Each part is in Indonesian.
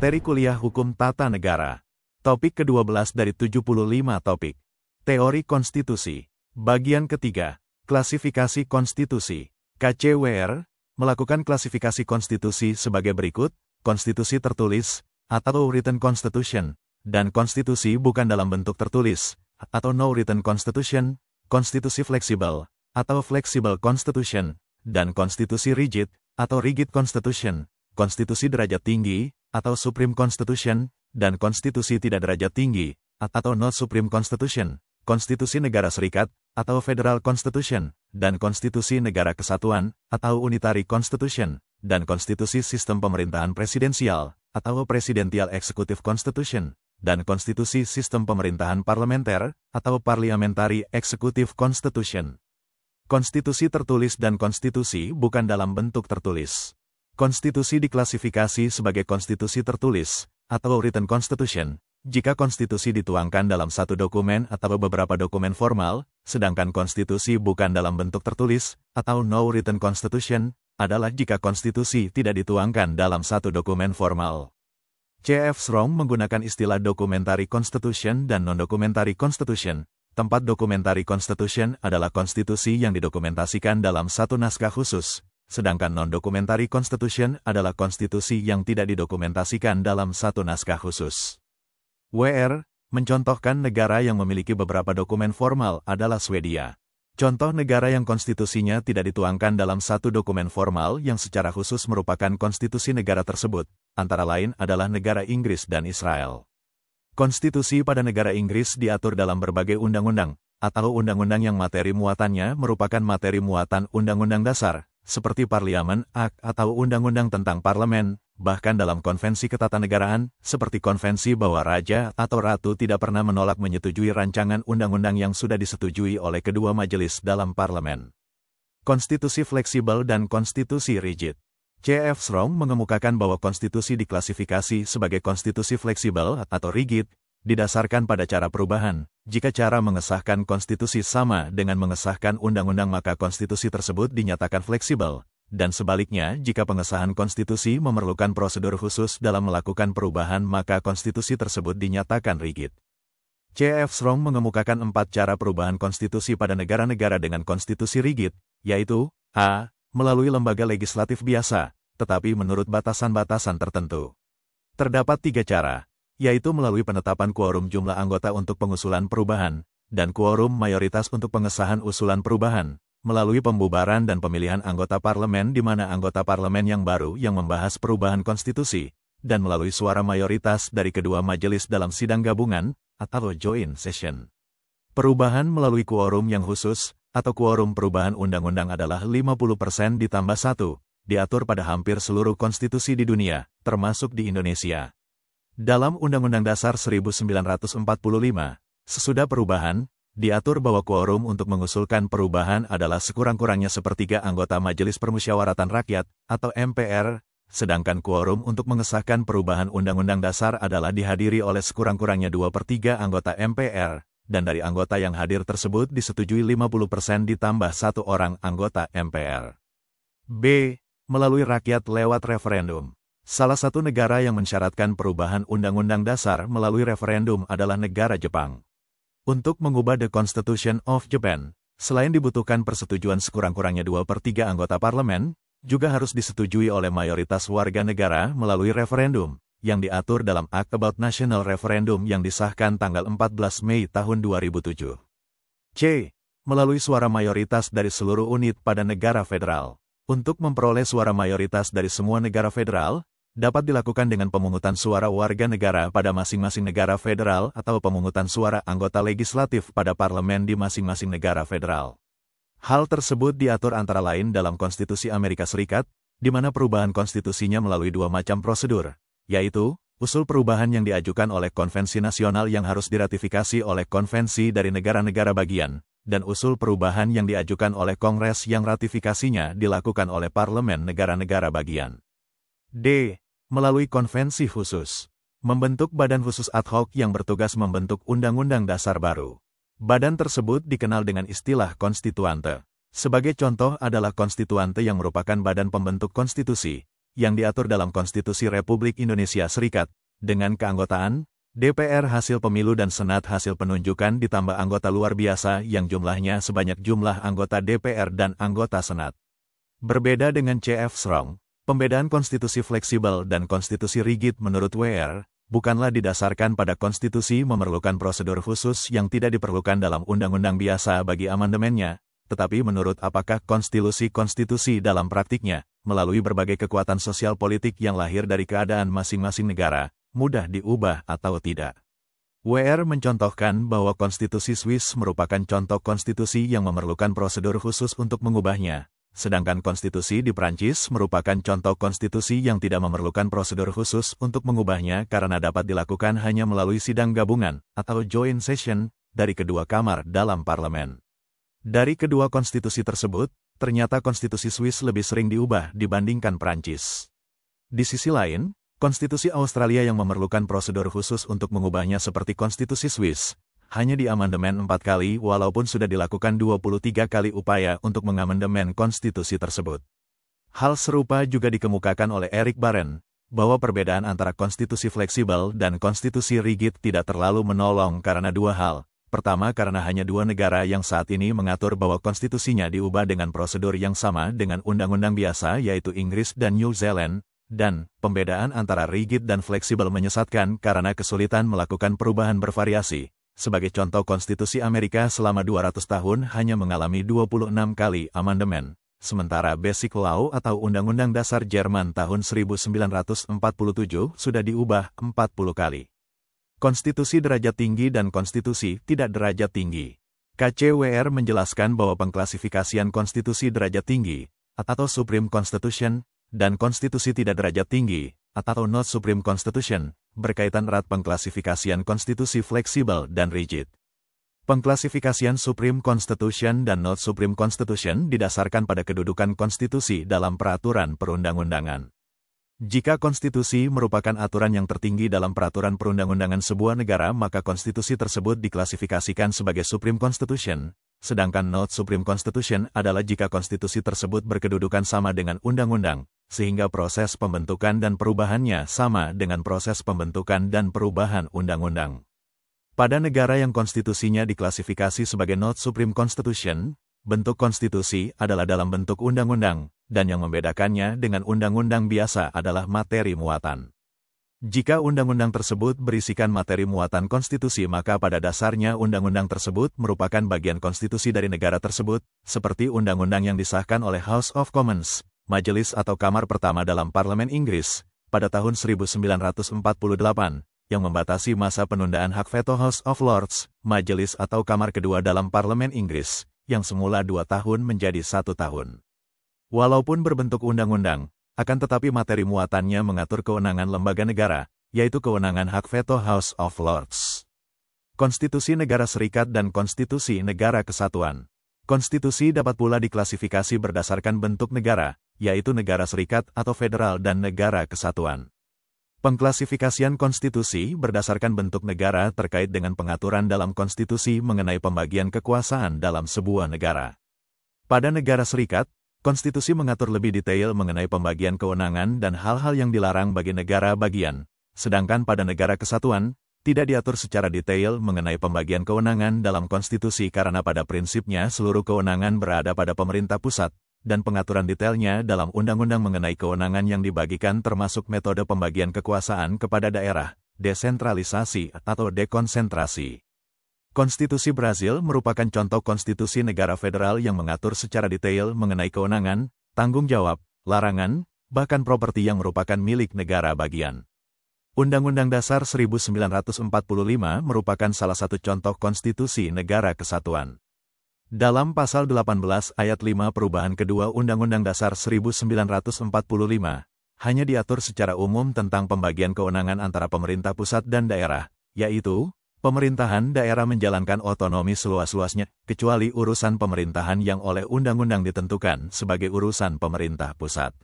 Materi kuliah Hukum Tata Negara. Topik ke-12 dari 75 topik. Teori Konstitusi. Bagian ketiga. Klasifikasi Konstitusi. KCWR melakukan klasifikasi konstitusi sebagai berikut: konstitusi tertulis atau written constitution, dan konstitusi bukan dalam bentuk tertulis atau no written constitution, konstitusi fleksibel atau flexible constitution, dan konstitusi rigid atau rigid constitution, konstitusi derajat tinggi atau supreme constitution, dan konstitusi tidak derajat tinggi atau not supreme constitution, konstitusi negara serikat atau federal constitution, dan konstitusi negara kesatuan atau unitary constitution, dan konstitusi sistem pemerintahan presidensial atau presidential executive constitution, dan konstitusi sistem pemerintahan parlementer atau parliamentary executive constitution. Konstitusi tertulis dan konstitusi bukan dalam bentuk tertulis. Konstitusi diklasifikasi sebagai konstitusi tertulis atau written constitution jika konstitusi dituangkan dalam satu dokumen atau beberapa dokumen formal, sedangkan konstitusi bukan dalam bentuk tertulis atau no written constitution adalah jika konstitusi tidak dituangkan dalam satu dokumen formal. C.F. Strong menggunakan istilah documentary constitution dan non-documentary constitution. Tempat documentary constitution adalah konstitusi yang didokumentasikan dalam satu naskah khusus, sedangkan non-documentary constitution adalah konstitusi yang tidak didokumentasikan dalam satu naskah khusus. WR mencontohkan negara yang memiliki beberapa dokumen formal adalah Swedia. Contoh negara yang konstitusinya tidak dituangkan dalam satu dokumen formal yang secara khusus merupakan konstitusi negara tersebut, antara lain adalah negara Inggris dan Israel. Konstitusi pada negara Inggris diatur dalam berbagai undang-undang, atau undang-undang yang materi muatannya merupakan materi muatan Undang-Undang Dasar, seperti Parliament Act atau Undang-Undang tentang Parlemen, bahkan dalam konvensi ketatanegaraan, seperti konvensi bahwa raja atau ratu tidak pernah menolak menyetujui rancangan undang-undang yang sudah disetujui oleh kedua majelis dalam parlemen. Konstitusi fleksibel dan konstitusi rigid. C.F. Strong mengemukakan bahwa konstitusi diklasifikasi sebagai konstitusi fleksibel atau rigid, didasarkan pada cara perubahan. Jika cara mengesahkan konstitusi sama dengan mengesahkan undang-undang maka konstitusi tersebut dinyatakan fleksibel, dan sebaliknya jika pengesahan konstitusi memerlukan prosedur khusus dalam melakukan perubahan maka konstitusi tersebut dinyatakan rigid. C.F. Strong mengemukakan 4 cara perubahan konstitusi pada negara-negara dengan konstitusi rigid, yaitu a. melalui lembaga legislatif biasa, tetapi menurut batasan-batasan tertentu. Terdapat 3 cara, yaitu melalui penetapan quorum jumlah anggota untuk pengusulan perubahan, dan quorum mayoritas untuk pengesahan usulan perubahan, melalui pembubaran dan pemilihan anggota parlemen di mana anggota parlemen yang baru yang membahas perubahan konstitusi, dan melalui suara mayoritas dari kedua majelis dalam sidang gabungan, atau joint session. Perubahan melalui quorum yang khusus, atau quorum perubahan undang-undang adalah 50% ditambah 1, diatur pada hampir seluruh konstitusi di dunia, termasuk di Indonesia. Dalam Undang-Undang Dasar 1945, sesudah perubahan, diatur bahwa quorum untuk mengusulkan perubahan adalah sekurang-kurangnya sepertiga anggota Majelis Permusyawaratan Rakyat, atau MPR, sedangkan quorum untuk mengesahkan perubahan Undang-Undang Dasar adalah dihadiri oleh sekurang-kurangnya 2/3 anggota MPR, dan dari anggota yang hadir tersebut disetujui 50% ditambah 1 orang anggota MPR. B. Melalui rakyat lewat referendum. Salah satu negara yang mensyaratkan perubahan Undang-Undang Dasar melalui referendum adalah negara Jepang. Untuk mengubah The Constitution of Japan, selain dibutuhkan persetujuan sekurang-kurangnya 2/3 anggota parlemen, juga harus disetujui oleh mayoritas warga negara melalui referendum, yang diatur dalam Act About National Referendum yang disahkan tanggal 14 Mei tahun 2007. C. Melalui suara mayoritas dari seluruh unit pada negara federal. Untuk memperoleh suara mayoritas dari semua negara federal, dapat dilakukan dengan pemungutan suara warga negara pada masing-masing negara federal atau pemungutan suara anggota legislatif pada parlemen di masing-masing negara federal. Hal tersebut diatur antara lain dalam Konstitusi Amerika Serikat, di mana perubahan konstitusinya melalui 2 macam prosedur, yaitu usul perubahan yang diajukan oleh konvensi nasional yang harus diratifikasi oleh konvensi dari negara-negara bagian, dan usul perubahan yang diajukan oleh Kongres yang ratifikasinya dilakukan oleh parlemen negara-negara bagian. D. Melalui konvensi khusus. Membentuk badan khusus ad hoc yang bertugas membentuk undang-undang dasar baru. Badan tersebut dikenal dengan istilah konstituante. Sebagai contoh adalah konstituante yang merupakan badan pembentuk konstitusi, yang diatur dalam Konstitusi Republik Indonesia Serikat, dengan keanggotaan DPR hasil pemilu dan Senat hasil penunjukan ditambah anggota luar biasa yang jumlahnya sebanyak jumlah anggota DPR dan anggota Senat. Berbeda dengan C.F. Strong, pembedaan konstitusi fleksibel dan konstitusi rigid menurut WR, bukanlah didasarkan pada konstitusi memerlukan prosedur khusus yang tidak diperlukan dalam undang-undang biasa bagi amandemennya, tetapi menurut apakah konstitusi dalam praktiknya, melalui berbagai kekuatan sosial politik yang lahir dari keadaan masing-masing negara, mudah diubah atau tidak. WR mencontohkan bahwa konstitusi Swiss merupakan contoh konstitusi yang memerlukan prosedur khusus untuk mengubahnya, sedangkan konstitusi di Prancis merupakan contoh konstitusi yang tidak memerlukan prosedur khusus untuk mengubahnya karena dapat dilakukan hanya melalui sidang gabungan atau joint session dari kedua kamar dalam parlemen. Dari kedua konstitusi tersebut, ternyata konstitusi Swiss lebih sering diubah dibandingkan Prancis. Di sisi lain, konstitusi Australia yang memerlukan prosedur khusus untuk mengubahnya seperti konstitusi Swiss, hanya diamandemen 4 kali walaupun sudah dilakukan 23 kali upaya untuk mengamandemen konstitusi tersebut. Hal serupa juga dikemukakan oleh Eric Barren, bahwa perbedaan antara konstitusi fleksibel dan konstitusi rigid tidak terlalu menolong karena dua hal. Pertama, karena hanya dua negara yang saat ini mengatur bahwa konstitusinya diubah dengan prosedur yang sama dengan undang-undang biasa yaitu Inggris dan New Zealand, dan pembedaan antara rigid dan fleksibel menyesatkan karena kesulitan melakukan perubahan bervariasi. Sebagai contoh, konstitusi Amerika selama 200 tahun hanya mengalami 26 kali amandemen, sementara Basic Law atau Undang-Undang Dasar Jerman tahun 1947 sudah diubah 40 kali. Konstitusi derajat tinggi dan konstitusi tidak derajat tinggi. KCWR menjelaskan bahwa pengklasifikasian konstitusi derajat tinggi, atau Supreme Constitution, dan konstitusi tidak derajat tinggi, atau Not Supreme Constitution, berkaitan erat pengklasifikasian konstitusi fleksibel dan rigid. Pengklasifikasian Supreme Constitution dan Not Supreme Constitution didasarkan pada kedudukan konstitusi dalam peraturan perundang-undangan. Jika konstitusi merupakan aturan yang tertinggi dalam peraturan perundang-undangan sebuah negara, maka konstitusi tersebut diklasifikasikan sebagai Supreme Constitution, sedangkan Not Supreme Constitution adalah jika konstitusi tersebut berkedudukan sama dengan undang-undang, sehingga proses pembentukan dan perubahannya sama dengan proses pembentukan dan perubahan undang-undang. Pada negara yang konstitusinya diklasifikasi sebagai Not Supreme Constitution, bentuk konstitusi adalah dalam bentuk undang-undang, dan yang membedakannya dengan undang-undang biasa adalah materi muatan. Jika undang-undang tersebut berisikan materi muatan konstitusi, maka pada dasarnya undang-undang tersebut merupakan bagian konstitusi dari negara tersebut, seperti undang-undang yang disahkan oleh House of Commons, majelis atau kamar pertama dalam Parlemen Inggris, pada tahun 1948, yang membatasi masa penundaan hak veto House of Lords, majelis atau kamar kedua dalam Parlemen Inggris, yang semula 2 tahun menjadi 1 tahun. Walaupun berbentuk undang-undang, akan tetapi materi muatannya mengatur kewenangan lembaga negara, yaitu kewenangan hak veto House of Lords. Konstitusi Negara Serikat dan Konstitusi Negara Kesatuan. Konstitusi dapat pula diklasifikasi berdasarkan bentuk negara, yaitu negara serikat atau federal dan negara kesatuan. Pengklasifikasian konstitusi berdasarkan bentuk negara terkait dengan pengaturan dalam konstitusi mengenai pembagian kekuasaan dalam sebuah negara. Pada negara serikat, konstitusi mengatur lebih detail mengenai pembagian kewenangan dan hal-hal yang dilarang bagi negara bagian, sedangkan pada negara kesatuan, tidak diatur secara detail mengenai pembagian kewenangan dalam konstitusi karena pada prinsipnya seluruh kewenangan berada pada pemerintah pusat, dan pengaturan detailnya dalam undang-undang mengenai kewenangan yang dibagikan termasuk metode pembagian kekuasaan kepada daerah, desentralisasi atau dekonsentrasi. Konstitusi Brasil merupakan contoh konstitusi negara federal yang mengatur secara detail mengenai kewenangan, tanggung jawab, larangan, bahkan properti yang merupakan milik negara bagian. Undang-Undang Dasar 1945 merupakan salah satu contoh konstitusi negara kesatuan. Dalam pasal 18 ayat 5 perubahan kedua Undang-Undang Dasar 1945, hanya diatur secara umum tentang pembagian kewenangan antara pemerintah pusat dan daerah, yaitu, pemerintahan daerah menjalankan otonomi seluas-luasnya, kecuali urusan pemerintahan yang oleh undang-undang ditentukan sebagai urusan pemerintah pusat.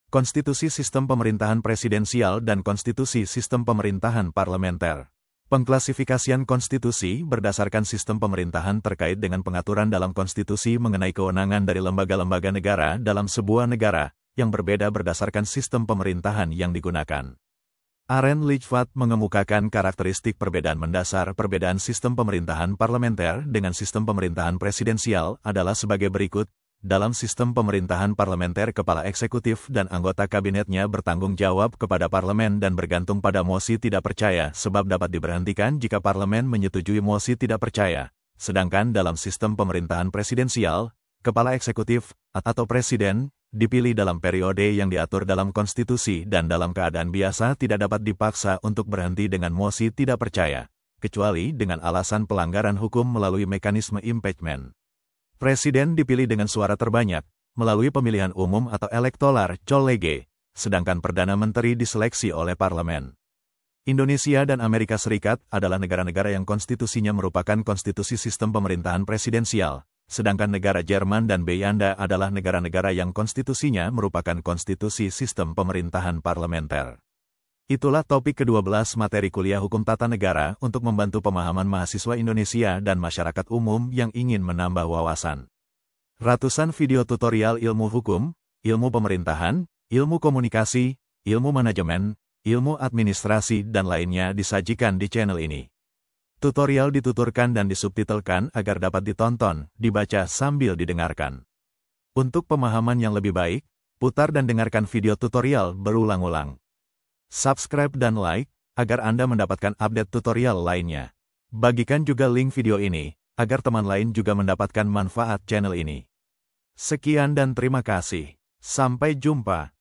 Konstitusi Sistem Pemerintahan Presidensial dan Konstitusi Sistem Pemerintahan Parlementer. Pengklasifikasian konstitusi berdasarkan sistem pemerintahan terkait dengan pengaturan dalam konstitusi mengenai kewenangan dari lembaga-lembaga negara dalam sebuah negara, yang berbeda berdasarkan sistem pemerintahan yang digunakan. Aren Lichvat mengemukakan karakteristik perbedaan mendasar perbedaan sistem pemerintahan parlementer dengan sistem pemerintahan presidensial adalah sebagai berikut. Dalam sistem pemerintahan parlementer, kepala eksekutif dan anggota kabinetnya bertanggung jawab kepada parlemen dan bergantung pada mosi tidak percaya sebab dapat diberhentikan jika parlemen menyetujui mosi tidak percaya. Sedangkan dalam sistem pemerintahan presidensial, kepala eksekutif atau presiden dipilih dalam periode yang diatur dalam konstitusi dan dalam keadaan biasa tidak dapat dipaksa untuk berhenti dengan mosi tidak percaya, kecuali dengan alasan pelanggaran hukum melalui mekanisme impeachment. Presiden dipilih dengan suara terbanyak, melalui pemilihan umum atau electoral college, sedangkan Perdana Menteri diseleksi oleh parlemen. Indonesia dan Amerika Serikat adalah negara-negara yang konstitusinya merupakan konstitusi sistem pemerintahan presidensial, sedangkan negara Jerman dan Belanda adalah negara-negara yang konstitusinya merupakan konstitusi sistem pemerintahan parlementer. Itulah topik ke-12 materi kuliah Hukum Tata Negara untuk membantu pemahaman mahasiswa Indonesia dan masyarakat umum yang ingin menambah wawasan. Ratusan video tutorial ilmu hukum, ilmu pemerintahan, ilmu komunikasi, ilmu manajemen, ilmu administrasi dan lainnya disajikan di channel ini. Tutorial dituturkan dan disubtitelkan agar dapat ditonton, dibaca sambil didengarkan. Untuk pemahaman yang lebih baik, putar dan dengarkan video tutorial berulang-ulang. Subscribe dan like, agar Anda mendapatkan update tutorial lainnya. Bagikan juga link video ini, agar teman lain juga mendapatkan manfaat channel ini. Sekian dan terima kasih. Sampai jumpa.